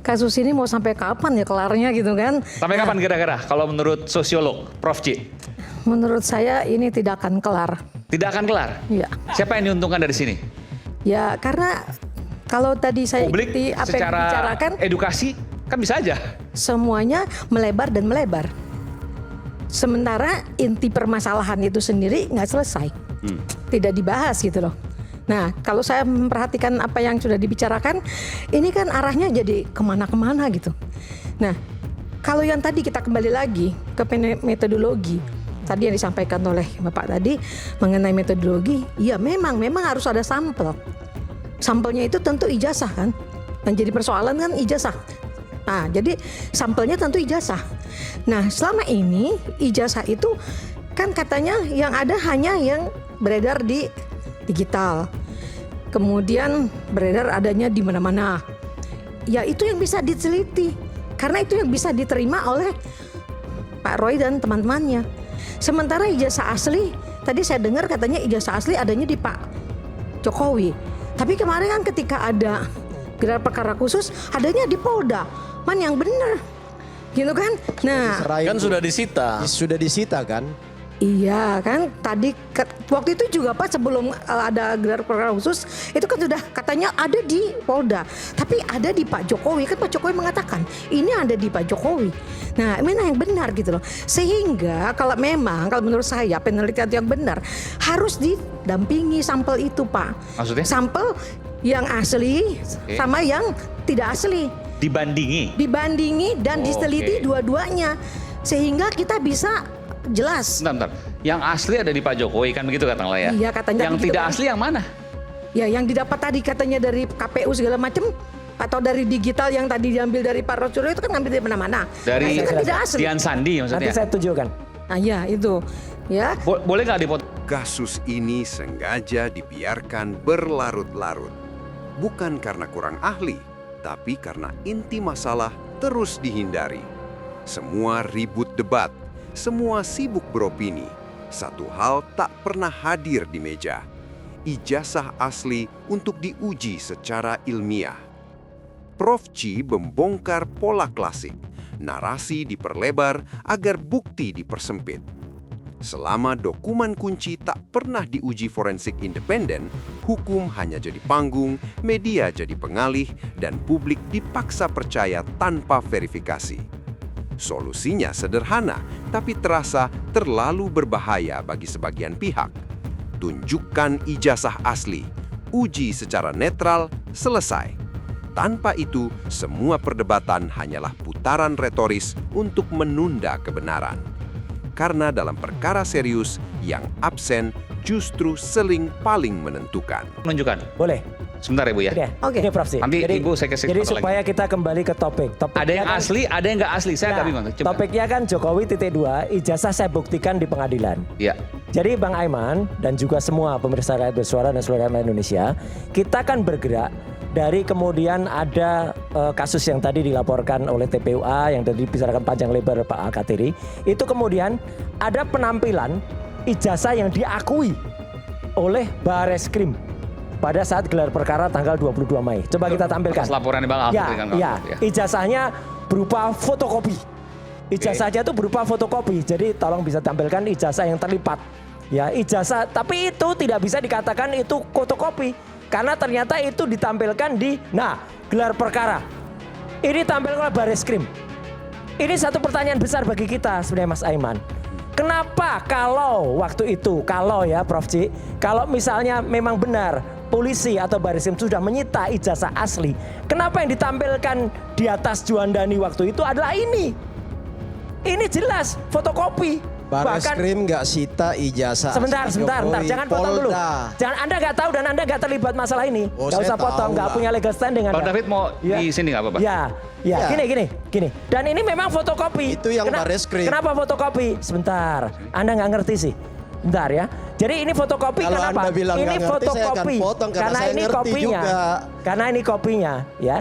Kasus ini mau sampai kapan ya kelarnya gitu kan? Sampai kapan kira-kira kalau menurut sosiolog Prof. C? Menurut saya ini tidak akan kelar. Tidak akan kelar? Ya. Siapa yang diuntungkan dari sini? Ya karena kalau tadi saya Publik ikuti apa yang secara dibicarakan, edukasi kan bisa aja. semuanya melebar dan melebar. Sementara inti permasalahan itu sendiri nggak selesai, tidak dibahas gitu loh. Nah, kalau saya memperhatikan apa yang sudah dibicarakan, ini kan arahnya jadi kemana-kemana gitu. Nah, kalau yang tadi kita kembali lagi ke metodologi, tadi yang disampaikan oleh Bapak tadi mengenai metodologi, ya memang harus ada sampel. Sampelnya itu tentu ijazah kan, yang jadi persoalan kan ijazah. Nah, jadi sampelnya tentu ijazah. Nah, selama ini ijazah itu kan katanya yang ada hanya yang beredar di digital, kemudian beredar adanya di mana-mana. Ya itu yang bisa diteliti, karena itu yang bisa diterima oleh Pak Roy dan teman-temannya. Sementara ijazah asli, tadi saya dengar katanya ijazah asli adanya di Pak Jokowi. Tapi kemarin kan ketika ada gelar perkara khusus, adanya di Polda. Man yang benar, gitu kan? Nah, kan sudah disita. Sudah disita kan? iya kan tadi waktu itu juga Pak sebelum ada gelar perkara khusus itu kan sudah katanya ada di Polda, tapi ada di Pak Jokowi, kan Pak Jokowi mengatakan ini ada di Pak Jokowi. Nah, mana yang benar gitu loh. Sehingga kalau menurut saya penelitian yang benar harus didampingi sampel itu Pak. Maksudnya? Sampel yang asli sama yang tidak asli. Dibandingi dan diteliti dua-duanya sehingga kita bisa jelas. Bentar. Yang asli ada di Pak Jokowi kan begitu katanya ya? Iya katanya. Yang begitu, tidak kan? asli yang mana? Ya yang didapat tadi katanya dari KPU segala macam atau dari digital yang tadi diambil dari Pak Rosuryo itu kan ngambil dari mana-mana. Dari itu kan tidak asli. Dian Sandi maksudnya? Nanti saya tunjukkan. Nah ya itu. Ya. Boleh nggak dipotong? Kasus ini sengaja dibiarkan berlarut-larut. Bukan karena kurang ahli, tapi karena inti masalah terus dihindari. Semua ribut debat. Semua sibuk beropini. Satu hal tak pernah hadir di meja. Ijazah asli untuk diuji secara ilmiah. Prof. C membongkar pola klasik. Narasi diperlebar agar bukti dipersempit. Selama dokumen kunci tak pernah diuji forensik independen, hukum hanya jadi panggung, media jadi pengalih, dan publik dipaksa percaya tanpa verifikasi. Solusinya sederhana, tapi terasa terlalu berbahaya bagi sebagian pihak. Tunjukkan ijazah asli, uji secara netral, selesai. Tanpa itu, semua perdebatan hanyalah putaran retoris untuk menunda kebenaran. Karena dalam perkara serius, yang absen justru sering paling menentukan. Menunjukkan. Boleh. Sebentar ya Bu ya. Oke. Ini Prof. C. Nanti Ibu saya kasih Jadi foto supaya kita kembali ke topik. Ada yang kan, asli, ada yang nggak asli. Saya agak bingung. Coba. Topiknya kan Jokowi .2, ijazah saya buktikan di pengadilan. Iya. Jadi Bang Aiman dan juga semua pemirsa rakyat bersuara dan seluruh rakyat Indonesia, kita kan bergerak dari kemudian ada kasus yang tadi dilaporkan oleh TPUA yang tadi dibicarakan panjang lebar Pak Al-Katiri, itu kemudian ada penampilan ijazah yang diakui oleh Bareskrim pada saat gelar perkara tanggal 22 Mei. Coba kita tampilkan. Atas laporan Bang Al-Katiri kan. Ya, ijazahnya berupa fotokopi. Ijazahnya itu berupa fotokopi. Jadi tolong bisa tampilkan ijazah yang terlipat. Ya, ijazah, tapi itu tidak bisa dikatakan itu fotokopi karena ternyata itu ditampilkan di gelar perkara. Ini tampil oleh Bareskrim. Ini satu pertanyaan besar bagi kita sebenarnya Mas Aiman. Kenapa kalau waktu itu, kalau ya Prof. C, kalau misalnya memang benar polisi atau Bareskrim sudah menyita ijazah asli, kenapa yang ditampilkan di atas Juandani waktu itu adalah ini? Ini jelas fotokopi. Bareskrim nggak sita ijazah. Sebentar, Jokowi, jangan potong dulu. Polda. Jangan, Anda nggak tahu dan Anda nggak terlibat masalah ini. Oh, Nggak usah saya potong, tahu nggak lah. punya legal standing Anda. Bang David mau di sini nggak apa-apa? Ya, gini. Dan ini memang fotokopi. Itu yang Bareskrim. Kenapa fotokopi? Sebentar, Anda nggak ngerti sih. Bentar ya. Jadi ini fotokopi Kalau kenapa? Anda bilang Ini nggak ngerti, saya akan fotokopi. potong karena saya ini ngerti kopinya. juga. Karena ini kopinya, ya.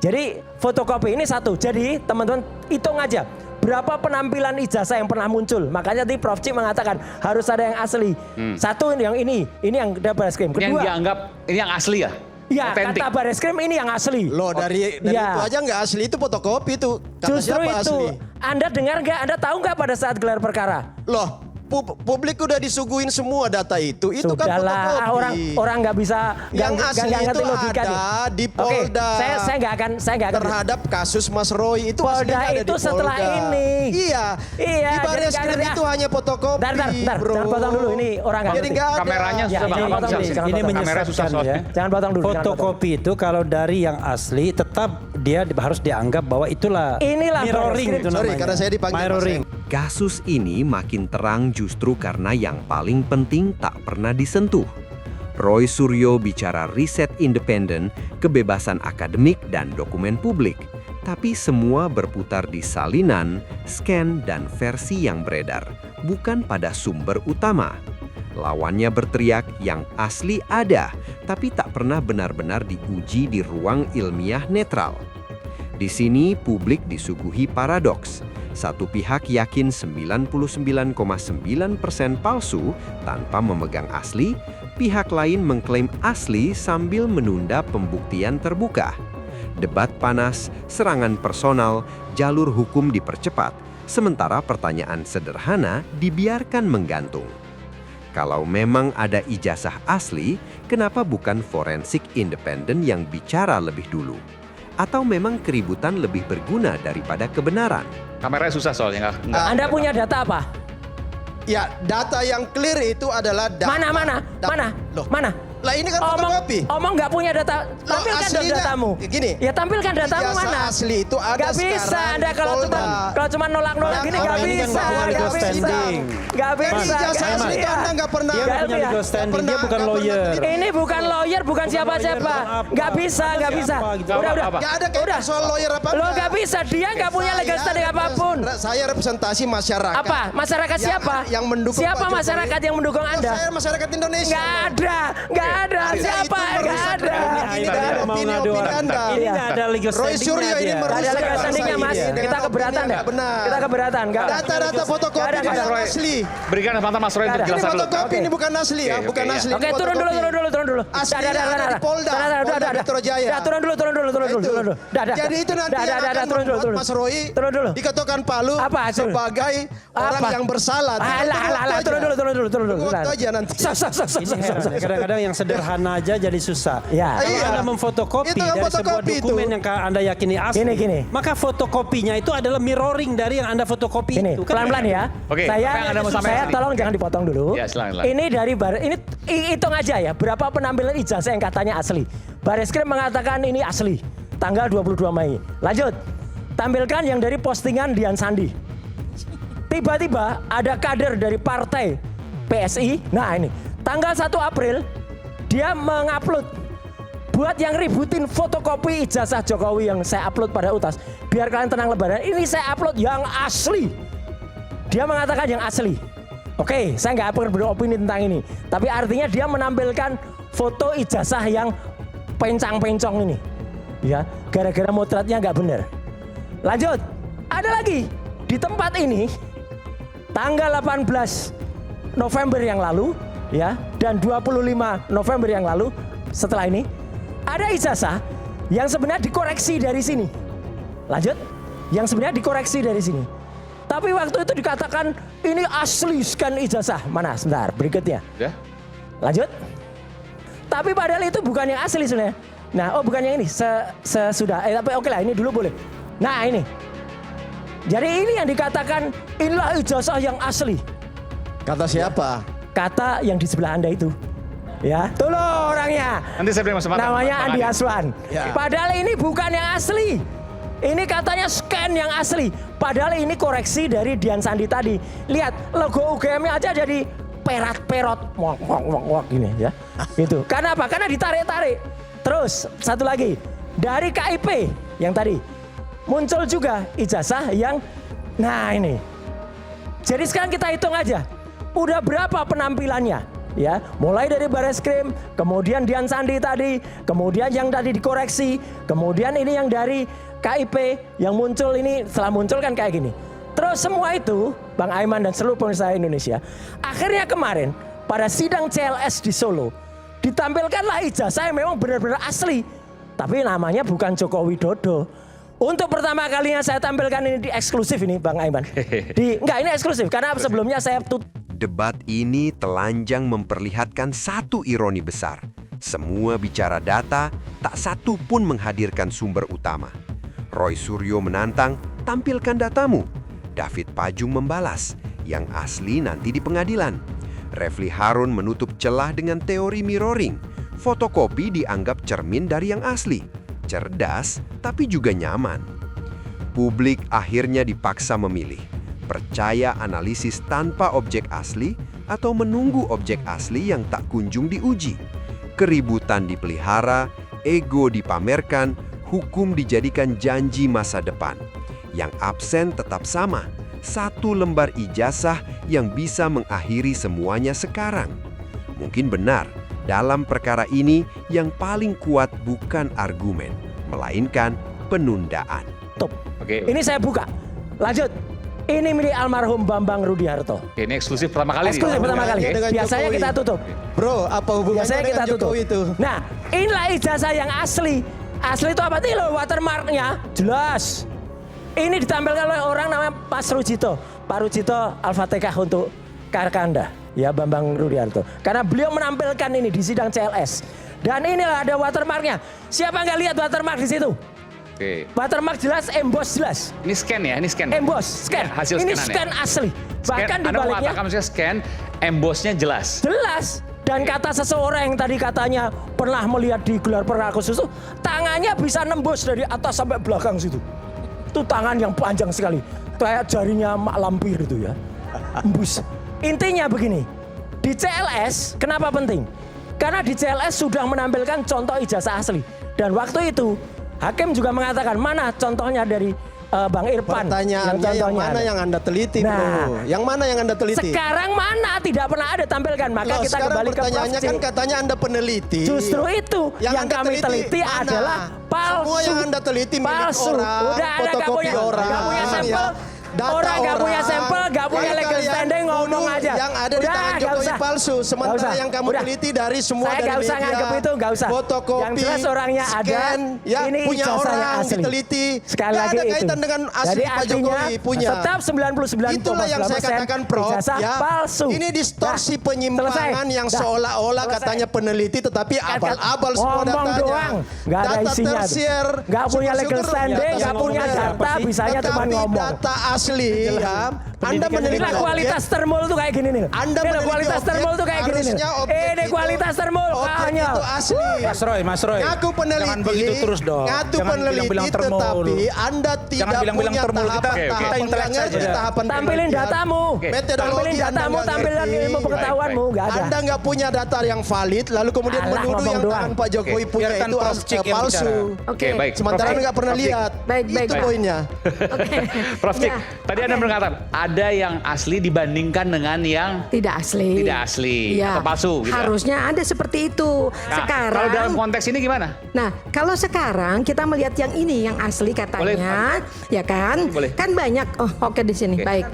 Jadi fotokopi ini satu. Jadi teman-teman hitung aja. Berapa penampilan ijazah yang pernah muncul? Makanya tadi Prof. C mengatakan harus ada yang asli. Satu yang ini yang ada Bareskrim. Yang Kedua, dianggap ini yang asli ya? Ya, Otentik. kata Bareskrim ini yang asli. Loh dari Ya. itu aja nggak asli, itu fotokopi itu. Kata Justru siapa itu. asli? Anda dengar nggak? Anda tahu nggak pada saat gelar perkara? Loh, publik udah disuguhin semua data itu. Itu kan Sudahlah, fotokopi. orang nggak bisa Yang asli ngerti itu logikanya. ada di Oke, Polda. saya nggak akan Terhadap kasus Mas Roy itu Polda aslinya ada itu di setelah Polda. ini. Iya. Iya, Di jadi Bareskrim nggak ngerti, itu hanya fotokopi, Bentar, bro. jangan potong dulu, ini orang nggak Jadi ngerti. nggak ada. Kameranya Ya, susah ini banget. potong dulu, Bang. jangan Ini potong. Kamera susah menyesatkan soalnya. ya. Jangan potong dulu. jangan potong. Fotokopi itu kalau dari yang asli tetap dia harus dianggap bahwa itulah Inilah mirroring Bareskrim. itu Sorry, namanya. karena saya dipanggil Mas Mirroring. Kasus ini makin terang justru karena yang paling penting tak pernah disentuh. Roy Suryo bicara riset independen, kebebasan akademik, dan dokumen publik. Tapi semua berputar di salinan, scan, dan versi yang beredar, bukan pada sumber utama. Lawannya berteriak yang asli ada, tapi tak pernah benar-benar diuji di ruang ilmiah netral. Di sini publik disuguhi paradoks. Satu pihak yakin 99,9% palsu tanpa memegang asli, pihak lain mengklaim asli sambil menunda pembuktian terbuka. Debat panas, serangan personal, jalur hukum dipercepat, sementara pertanyaan sederhana dibiarkan menggantung. Kalau memang ada ijazah asli, kenapa bukan forensik independen yang bicara lebih dulu? Atau memang keributan lebih berguna daripada kebenaran? Kameranya susah soalnya nggak. Anda punya data apa? Ya, data yang clear itu adalah data. Mana? Loh, Mana? lah ini kan fotokopi. Omong nggak punya data. Loh, Tampilkan dong aslinya, datamu. gini. Ya tampilkan datamu Ijazah mana? asli itu ada Nggak bisa sekarang Anda di kalau Polda. cuma nolak-nolak Yang gini orang nggak ini kan bisa. nggak punya Nggak legal bisa. standing. Nggak Yang bisa. ijazah nggak asli itu bisa. Anda nggak pernah. Dia nggak punya Nggak legal bisa. standing, dia bukan lawyer. Ini bukan lawyer, bukan siapa-siapa. apa? Nggak bisa. Siapa gitu. Udah. Nggak ada kaitan soal lawyer apa. Lo nggak bisa. Dia nggak punya legal standing apapun. Saya representasi masyarakat. Apa? Masyarakat siapa? Yang mendukung Siapa Pak Jokowi. masyarakat yang mendukung Oh, Anda? saya masyarakat Indonesia. Nggak ada. Siapa? Nggak ada. Ini dari opini Anda. Ini nggak ada legal Roy standing-nya Suryo ini dia. Nggak ada legal standingnya, Mas. Kita keberatan nggak? Kita keberatan nggak? Data-data fotokopi Nggak ada, bukan nggak ada. asli. Berikan kesempatan Mas Roy untuk Nggak ada. Ini jelasan dulu. fotokopi, Oke. ini bukan asli ya, Oke, bukan oke, asli. Oke, ini turun fotokopi. dulu. Aslinya ada di Polda, Polda Metro Jaya. Ya, turun dulu. Itu. Jadi itu nanti yang akan membuat Mas Roy Turun dulu. diketokan palu Apa? sebagai orang yang bersalah. Alah, turun dulu. Tunggu waktu aja nanti. Ini heran ya, kadang-kadang yang sederhana aja jadi susah. Ya. Kalau Iya. Anda memfotokopi Itu yang dari sebuah fotokopi itu. dokumen yang Anda yakini asli, Gini. maka fotokopinya itu adalah mirroring dari yang Anda fotokopi Ini itu. Kan pelan-pelan ya. Oke, apa yang Anda mau sampaikan Saya tadi? tolong jangan dipotong dulu. Ya, silakan. Ini dari ini hitung aja ya berapa penampilan ijazah yang katanya asli. Bareskrim mengatakan ini asli. Tanggal 22 Mei. Lanjut. Tampilkan yang dari postingan Dian Sandi. Tiba-tiba ada kader dari partai PSI. Nah ini, tanggal 1 April dia mengupload buat yang ributin fotokopi ijazah Jokowi yang saya upload pada UTAS. Biar kalian tenang lebaran. Ini saya upload yang asli. Dia mengatakan yang asli. Oke, saya nggak akan beropini tentang ini. Tapi artinya dia menampilkan foto ijazah yang pencang-pencong ini. Ya, gara-gara motretnya nggak benar. Lanjut, ada lagi di tempat ini tanggal 18 November yang lalu, ya, dan 25 November yang lalu setelah ini ada ijazah yang sebenarnya dikoreksi dari sini. Lanjut, yang sebenarnya dikoreksi dari sini. Tapi waktu itu dikatakan ini asli scan ijazah. Mana? Sebentar, berikutnya. Ya. Lanjut. Tapi padahal itu bukan yang asli sebenarnya. Nah, bukan yang ini. Sesudah. Tapi oke lah, ini dulu boleh. Nah, ini. Jadi ini yang dikatakan inilah ijazah yang asli. Kata siapa? Kata yang di sebelah Anda itu. Ya, tuh loh orangnya. Nanti saya beri kesempatan. Namanya Bang Andi Adi. Aswan. Ya. Padahal ini bukan yang asli. Ini katanya scan yang asli. Padahal ini koreksi dari Dian Sandi tadi. Lihat, logo UGM-nya aja jadi perat-perot. Wak gini ya. Gitu. Karena apa? Karena ditarik-tarik. Terus, satu lagi. Dari KIP yang tadi. Muncul juga ijazah yang, nah ini. Jadi sekarang kita hitung aja. Udah berapa penampilannya? Ya, mulai dari Bareskrim, kemudian Dian Sandi tadi, kemudian yang tadi dikoreksi, kemudian ini yang dari KIP yang muncul ini setelah muncul kan kayak gini. Terus semua itu, Bang Aiman dan seluruh pemirsa Indonesia, akhirnya kemarin pada sidang CLS di Solo, Ditampilkanlah ijazah yang memang benar-benar asli. Tapi namanya bukan Joko Widodo. Untuk pertama kalinya saya tampilkan ini di eksklusif ini Bang Aiman. Enggak, ini eksklusif karena sebelumnya saya Debat ini telanjang memperlihatkan satu ironi besar. Semua bicara data, tak satu pun menghadirkan sumber utama. Roy Suryo menantang, tampilkan datamu. David Pajung membalas, yang asli nanti di pengadilan. Refli Harun menutup celah dengan teori mirroring. Fotokopi dianggap cermin dari yang asli. Cerdas, tapi juga nyaman. Publik akhirnya dipaksa memilih. Percaya analisis tanpa objek asli atau menunggu objek asli yang tak kunjung diuji. Keributan dipelihara, ego dipamerkan, hukum dijadikan janji masa depan. Yang absen tetap sama. Satu lembar ijazah yang bisa mengakhiri semuanya sekarang. Mungkin benar, dalam perkara ini yang paling kuat bukan argumen, melainkan penundaan. Oke. Ini saya buka. Lanjut. Ini milik almarhum Bambang Rudiharto. Oke, ini eksklusif pertama kali. Eksklusif pertama kali. Dengan Biasanya Jokowi. kita tutup. Bro, apa hubungannya Biasanya kita dengan tutup. Jokowi itu? Nah, inilah ijazah yang asli. Asli itu apa? Ini loh watermarknya. Jelas. Ini ditampilkan oleh orang namanya Mas Rujito. Pak Rujito Al-Fatihah untuk Karkanda. Ya, Bambang Rudiharto. Karena beliau menampilkan ini di sidang CLS. Dan inilah ada watermarknya. Siapa nggak lihat watermark di situ? Oke. Watermark jelas, emboss jelas. Ini scan ya, ini scan. Emboss, scan. Ya, hasil Ini scanan scan asli. Bahkan di Anda baliknya mengatakan maksudnya scan, embossnya jelas. jelas. Dan kata seseorang yang tadi katanya pernah melihat di gelar perkara khusus itu, tangannya bisa nembus dari atas sampai belakang situ. Itu tangan yang panjang sekali. Kayak jarinya mak lampir itu ya. Embus. Intinya begini, di CLS kenapa penting? Karena di CLS sudah menampilkan contoh ijazah asli. Dan waktu itu hakim juga mengatakan mana contohnya dari Bang Irfan. Pertanyaannya yang mana ada. yang Anda teliti, Nah, bro? Yang mana yang Anda teliti? Sekarang mana tidak pernah ada tampilkan. Maka Loh, kita sekarang kembali ke Prof. pertanyaannya C. kan katanya Anda peneliti. Justru itu yang Anda kami teliti mana? adalah palsu. Semua yang Anda teliti milik palsu. orang, Udah ada nggak fotokopi punya, orang, nggak punya sampel. ya. Data Orang nggak punya sampel, nggak punya Yang legal kalian standing ngomong tuduh aja. Yang ada di Udah, tangan nggak Jokowi usah. palsu. Nggak Sementara usah. yang kamu Udah. teliti dari semua Saya dari nggak usah media, nganggep itu, nggak usah. fotokopi, Yang jelas orangnya ada, scan, ya ini punya ijazahnya orang asli. diteliti. Sekali Nggak lagi ada itu. kaitan dengan asli Jadi Pak artinya Jokowi punya. tetap 99,9% Itulah yang saya katakan, Prof. ijazah Ya. palsu. Ini distorsi Nah, penyimpangan selesai. yang Dah. seolah-olah Selesai. katanya peneliti tetapi abal-abal semua Ngomong datanya. doang, nggak ada Data isinya tuh. tersier, Nggak punya legal syukur-syukur standing, data nggak punya sekunder. data, bisanya cuma Tetapi ngomong. data asli ya. Anda meneliti Inilah kualitas termul tuh kayak gini nih. Anda Ini meneliti kualitas objek, termul tuh kayak gini nih. harusnya objek Ini itu- kualitas termul, objek konyol. itu asli. Mas Roy. Ngaku peneliti, Jangan begitu terus dong. ngaku Jangan peneliti, bilang-bilang termul. tetapi Anda tidak bilang-bilang punya termul. Kita tahapan-tahapan, intelek nggak ngerti saja. tahapan Tampilin penelitian. datamu. Metodologi Tampilin Anda datamu, nggak tampilin ngerti. ilmu pengetahuanmu, nggak ada. Anda nggak punya data yang valid, lalu kemudian Alah, menuduh ngomong yang doang. tangan Pak Jokowi punya biarkan itu Prof. Cik yang palsu. bicara. Oke, baik. Sementara Prof. Anda nggak pernah Prof. Cik. lihat. Baik, Itu baik. poinnya. Oke. Prof. Cik, Ya, tadi Anda oke. berkata ada yang asli dibandingkan dengan yang Tidak asli. Tidak asli, atau palsu gitu. Harusnya ada seperti itu. Nah, Sekarang. kalau dalam konteks ini gimana? Nah, kalau sekarang kita melihat yang ini yang asli katanya, ya kan? Boleh. Kan banyak. Oh, oke di sini. Oke. Baik.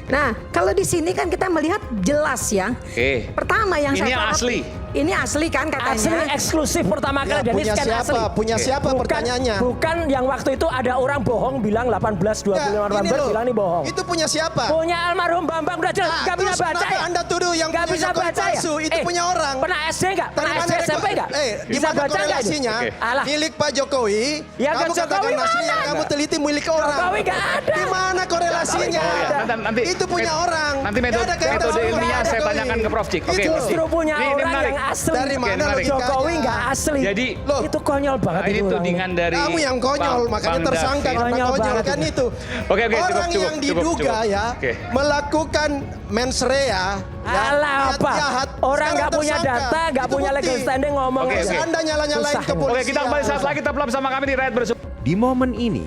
Nah, kalau di sini kan kita melihat jelas ya. Oke. Pertama yang Ini saya yang sorot- asli. Ini asli kan katanya. Asli eksklusif pertama Ya, kali dan ini punya scan siapa? asli. Punya siapa pertanyaannya? Bukan yang waktu itu ada orang bohong bilang 18, 25 Nggak, ini November loh. bilang ini bohong. Itu punya siapa? Punya almarhum Bambang udah jelas, Nah, nggak bisa terus baca kenapa ya? Anda tuduh yang Nggak punya bisa Jokowi baca ya? palsu? Itu punya orang. Pernah SD nggak? Dari Pernah mana SD SMP nggak? di Bisa mana baca nggak itu? korelasinya? Oke. Alah. Milik Pak Jokowi. Ya, kamu kan katakan Jokowi asli yang mana? kamu teliti milik orang. Jokowi nggak ada. Di mana korelasinya? Jokowi nggak ada. Nanti- itu punya orang. Nanti Nggak ada kaitan metode sama ilmiah Pak saya Jokowi. tanyakan ke Prof. Cik. Oke, Itu Prof. Cik. Justru punya Ini orang menarik. yang asli. Dari mana menarik. logikanya? Jokowi nggak asli. Jadi, Loh, itu konyol banget ini itu orang tudingan dari kamu yang konyol, Bang- makanya Bang tersangka David. karena Konyol konyol banget kan itu. itu. Oke, Orang cukup, yang diduga cukup. ya Oke. melakukan mens rea. ya, Alah niat apa? jahat, Orang sekarang nggak punya tersangka. data, nggak Itu punya bukti. legal standing ngomong Oke, aja. oke. Anda nyala-nyalain Susah. kepolisian. Oke, kita kembali saat lagi tetap bersama kami di Rakyat Bersumber. Di momen ini,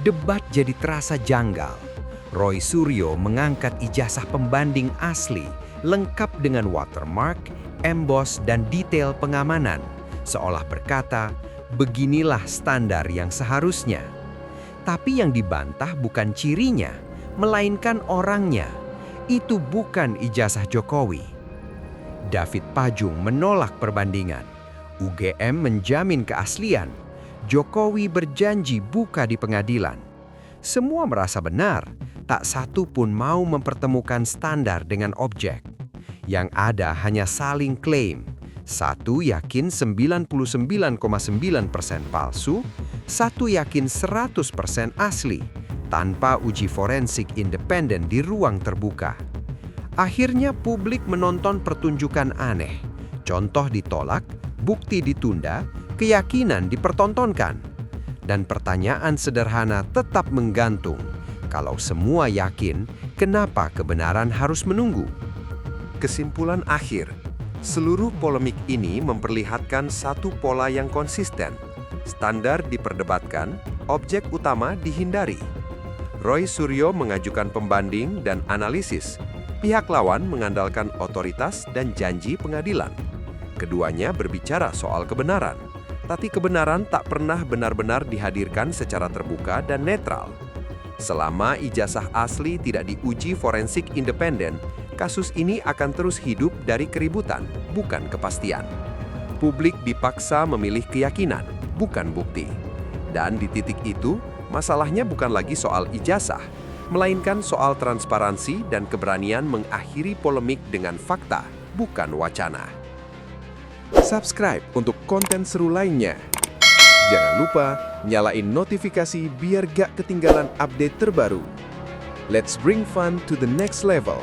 debat jadi terasa janggal. Roy Suryo mengangkat ijazah pembanding asli lengkap dengan watermark, emboss, dan detail pengamanan. Seolah berkata, beginilah standar yang seharusnya. Tapi yang dibantah bukan cirinya, melainkan orangnya. Itu bukan ijazah Jokowi. David Pajung menolak perbandingan. UGM menjamin keaslian. Jokowi berjanji buka di pengadilan. Semua merasa benar, tak satu pun mau mempertemukan standar dengan objek. Yang ada hanya saling klaim. Satu yakin 99,9% palsu, satu yakin 100% asli, tanpa uji forensik independen di ruang terbuka. Akhirnya publik menonton pertunjukan aneh. Contoh ditolak, bukti ditunda, keyakinan dipertontonkan. Dan pertanyaan sederhana tetap menggantung. Kalau semua yakin, kenapa kebenaran harus menunggu? Kesimpulan akhir, seluruh polemik ini memperlihatkan satu pola yang konsisten. Standar diperdebatkan, objek utama dihindari. Roy Suryo mengajukan pembanding dan analisis. Pihak lawan mengandalkan otoritas dan janji pengadilan. Keduanya berbicara soal kebenaran, tapi kebenaran tak pernah benar-benar dihadirkan secara terbuka dan netral. Selama ijazah asli tidak diuji forensik independen, kasus ini akan terus hidup dari keributan, bukan kepastian. Publik dipaksa memilih keyakinan, bukan bukti. Dan di titik itu, masalahnya bukan lagi soal ijazah, melainkan soal transparansi dan keberanian mengakhiri polemik dengan fakta, bukan wacana. Subscribe untuk konten seru lainnya. Jangan lupa nyalain notifikasi biar gak ketinggalan update terbaru. Let's bring fun to the next level.